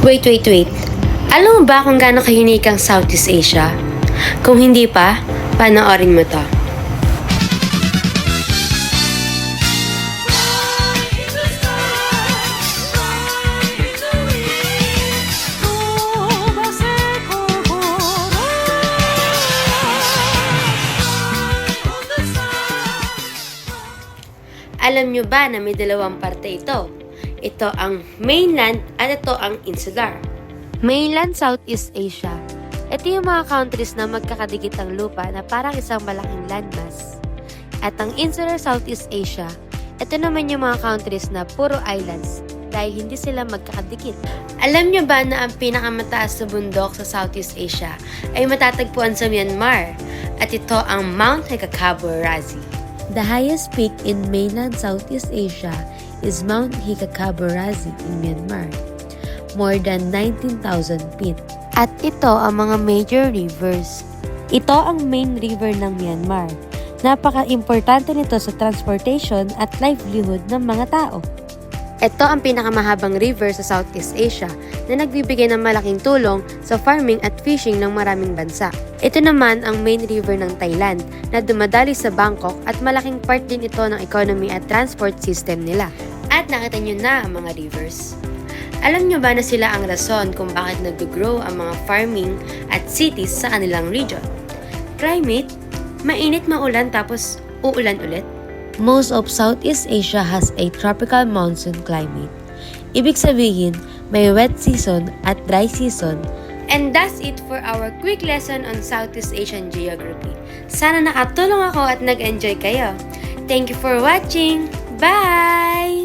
Wait. Alam mo ba kung gaano kahinig ang Southeast Asia? Kung hindi pa, panoorin mo to. Alam nyo ba na may dalawang parte ito? Ito ang mainland at ito ang insular. Mainland Southeast Asia. Ito yung mga countries na magkakadikit ang lupa na parang isang malaking landmass. At ang insular Southeast Asia, ito naman yung mga countries na puro islands dahil hindi sila magkakadikit. Alam nyo ba na ang pinakamataas na bundok sa Southeast Asia ay matatagpuan sa Myanmar? At ito ang Mount Hekakabo-Razi. The highest peak in mainland Southeast Asia is Mount Hekakabo-Razi in Myanmar, more than 19,000 feet. At ito ang mga major rivers. Ito ang main river ng Myanmar. Napaka-importante nito sa transportation at livelihood ng mga tao. Ito ang pinakamahabang river sa Southeast Asia na nagbibigay ng malaking tulong sa farming at fishing ng maraming bansa. Ito naman ang main river ng Thailand na dumadali sa Bangkok at malaking part din ito ng economy at transport system nila. At nakita nyo na ang mga rivers. Alam nyo ba na sila ang rason kung bakit nag-grow ang mga farming at cities sa kanilang region? Climate, mainit maulan tapos uulan ulit. Most of Southeast Asia has a tropical monsoon climate. Ibig sabihin, may wet season at dry season. And that's it for our quick lesson on Southeast Asian geography. Sana nakatulong ako at nag-enjoy kayo. Thank you for watching. Bye!